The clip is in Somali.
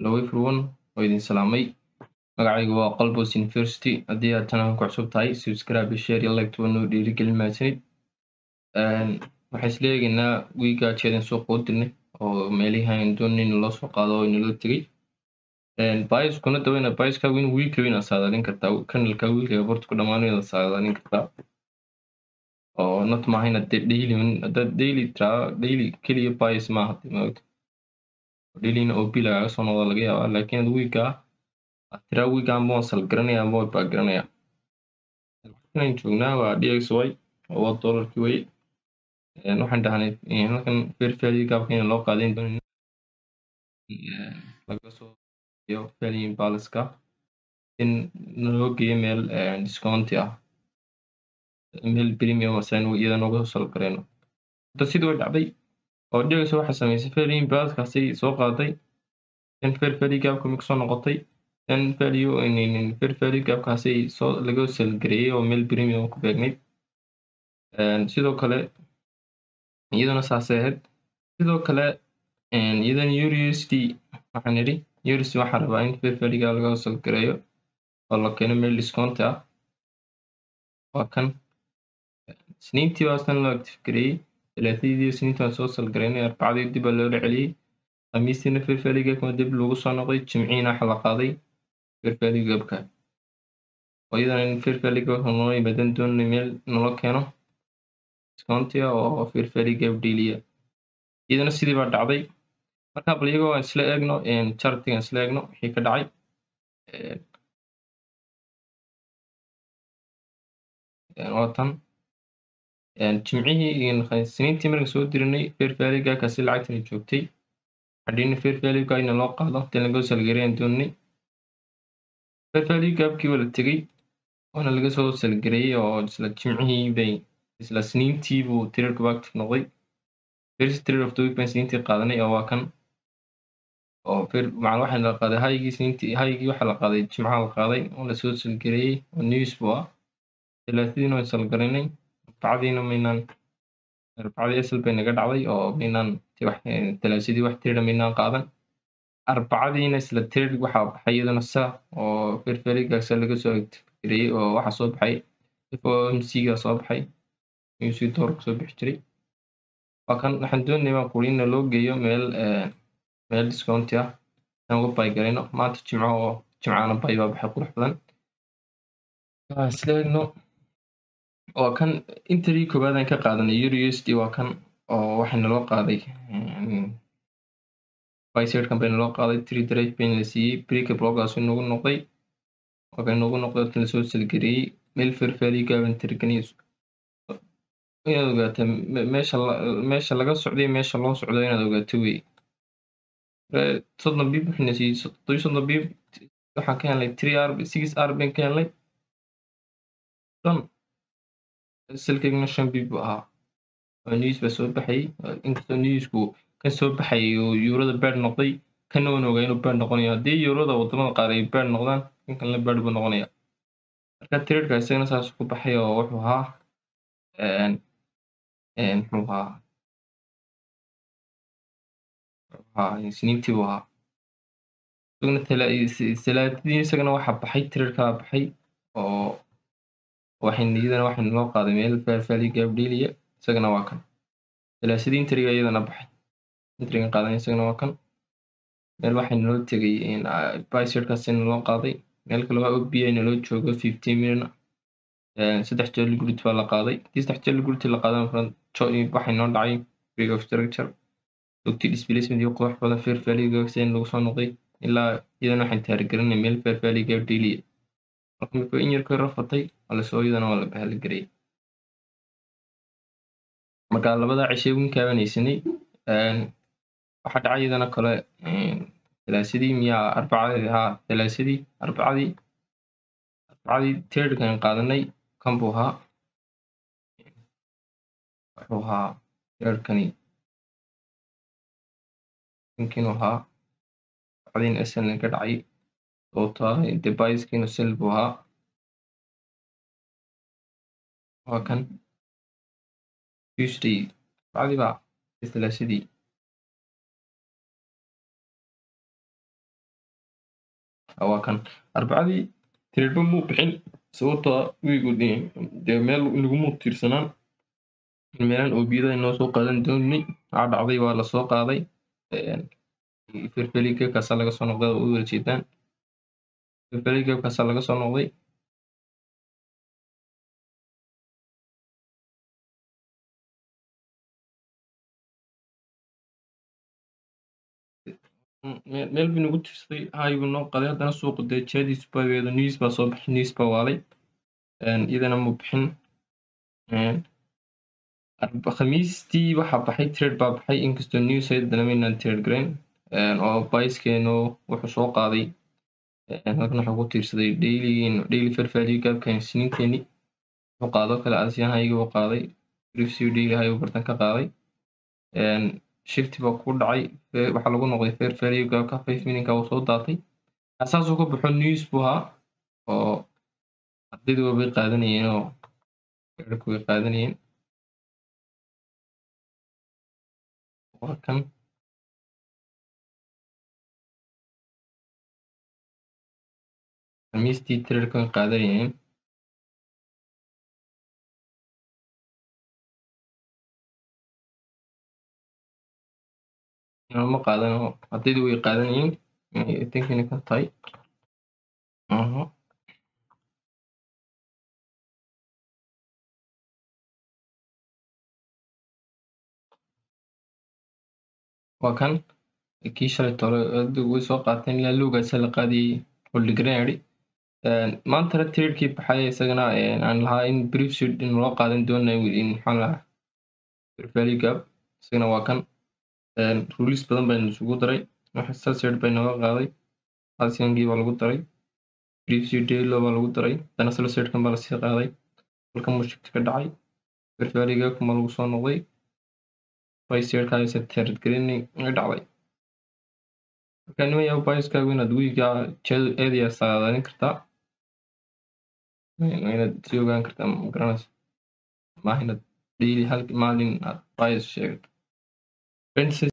Hello everyone, waa idin salaamay. Magacaygu waa Qalbos University. Haddii aad channelka ku cusub tahay, subscribe, share iyo like noo dhiirigelin mahadsanid. Waxaan isla eegaynaa wiiga jeedin soo qoodinay oo meelihan doonay in loo soo qaado oo inoo tagay. Bias kuna dawayna biaska win week win saadaalin kartaa kanalka wiilka horta ku dhamaanayda saadaalin kartaa. Oo not mahayna daily kaliya bias maaha timaado. Daily oo bila laga soo noqdo laga yaabaa laakiin wiiga tira wiiga ama sal garanaya ama ba garanaya. Waxaan joognaa waa DXY oo dollarkii way. Waxaan dhahnay halkan fair value gaabka loo qaadin doonin laga soo iyo value balance-ka in loo geeyo meel discount ah meel premium asan iyada nooga soo gareeno. Sidoo way dhacday oo DXY waxa sameysay value balance-kaasi soo qaaday in fair value gaabka mid soo noqotay in value in fair value gaabkaasi soo laga soo gareeyay oo meel premium ku beegnay. Sidoo kale iyadana saaseed sidoo kale iyadana USD waxaan niri USD waxa rabaa in fair value laga soo gareeyo oo la keeno meel discount ah. Waa kan Isniintii waasan loo active gareeyay talaatadii Isniintii waan soo sal gareynay Arbacadii dib loo celiyay Khamiistina fair value gaabka dib loogu soo noqday Jimciina waxa la qaaday fair value gaabka oo iyadana in fair value gaabka noo yimaadaan doonay meel noo keeno discount oo fair value gaab deeliya iyadana sidii baa dhacday. Marka bal iyagoo aan isla eegno chartiga isla eegno wixii ka dhacay watan jimcihii Isniintii markaan soo dirinay fair value gaabkaasi lacagtan joogtay hadhiina fair value gaabka loo qaado tan laga soo gareeyay doonay fair value gaabkii wala tagay oo laga soo sal gareeyay oo isla jimcihii bay isla Isniintii buu trade active noqday. First trade of the week baan Isniintii qaadanay oo waa kan oo macna waxa la qaaday haygii Isniintii haygii waxa la qaaday Jimcaha la qaaday oo la soo sal gareeyay oo news buu ah talaatadiina waan sal gareynay Arbacadiina maynaan Arbacadii asal bay naga dhacday oo maynaan talaatadii wax trade maynaan qaadan Arbacadiina isla trade waxa baxay iyadana saa oo fair value gaabka laga soo gareeyay oo waxa soo baxay FOMC ga soo baxay inuu door soo bixi jiray. Wakan waxaan doonay baan qulin loo geeyo meel discount ah aan uga buy gareyno maanta Jimcaana buy baa baxay qurux badan. Isla eegno oo kan intii koobaad aan ka qaadanay USD waa kan oo waxaan loo qaaday buy side campaign loo qaaday 3 trade pin la siiyay break blockgaas inuu noqday oo kan inuu noqday tan soo sal gareeyay meel fair value gaaban tirganiis inaad ogaato meesha laga socday meesha loo socdo inaad ogaato wey. Soddon bib waxna siiyay soddon bib waxaan ka helnay 3R 6R baan ka helnay dan silkigna 5 bib ahaa oo news ba soo baxay inkastoo newsku kan soo baxay oo eurada bad noqday kan oo ogaa inuu bad noqonayo haddii eurada wadamada qaar ay bad noqdaan kan la bad buu noqonaya. Marka trade-ka isagana saas ku baxay oo wuxuu ahaa muxuu ahaa Isniintii buu ahaa talaatadii isagana waxa baxay trade-ka baxay oo waxaan loo qaaday meel fair value gaab deeliya isagana waa kan talaatadii intriga iyadana baxay intriga qaadan isagana waa kan meel waxaan loo tagay buy side-kaas loo qaaday meel kale waa OBI loo joogo 15 minute saddex jeer grid baa la qaaday saddex jeer grid la qaadan waxay noo dhacay break of structure lugti displacement iyo qoox badan fair value gaabka lagu soo noqday ilaa iyadana waxaan taarigarinay meel fair value gaab deeliya marka in yar ka rafatay wala soo iyadana wala bahal gareey. Marka labada cishay weyn kaabanaysanay waxa dhacay iyadana kale talaatadii miya Arbacadii Arbacadii trade kan qaadanay kan buu ahaa wuxuu ahaa trade-kani mumkin ahaa Arbacadiina asal ka dhacay oo taa device-kiina sell buu ahaa waa kan Tuesday Arbacadii baa talaatadii waa kan arbacadii trade muu bixin sababtoo ah wiigu dee meel laguma tiirsanaan meelan oo biyada inoo soo qaadan doonay waxaa dhacday waa la soo qaaday fair value gapkaasa laga soo noqday oo u wada jeedaan fair value gapkaasa laga soo noqday meel buu nagu tirsaday high buu noo qaaday haddana suuqa dee jihadiisu baa weedo news baa soo baxay news baa waalay iyadana muu bixin khamiistii waxaa baxay trade baa baxay inkastoo news haddana maynaan trade garayn oo pricekeenu wuxuu soo qaaday halkan wuxuu ku tiirsaday daily fair value gapkan siniinteeni wuxuu qaado kale asiyan high buu qaaday previous daily high buu bartan ka qaaday shift baa ku dhacay waxaa lagu noqday fair value gapka 5 minute uu soo daatay asaasuu ka baxo news buu ahaa oo ardaydu way qaadanayeen oo erku way qaadanayeen waa kan khamiistii traderku way qaadanayeen ma qaadano ardaydu way qaadanayeen tinkina ka tahay waa kan kii shalay tole way soo qaateen ilaa loogaasa la qaadiyey holdgranary maantana tradekii baxay isagana aan lahaa in briefsheet in loo qaadan doonayo maxaan lahaa fair value gap isagana waa kan rules badan baynu isugu daray waxa salsed bay nooga qaaday asiyankii baa lagu daray briefsheet daily baa lagu daray haddana salsedkan baa lasii qaaday halkan mushkilad ka dhacay fair value gapka ma lagu soo noqday priceerkaas trade garinay ay dhacday marka niman yaabo price-kaagu inaad wiiga area saadaalin kartaa inaad sii ogaan kartaa ma garanaysa maaha inaad daily hal maalin aad price sheegto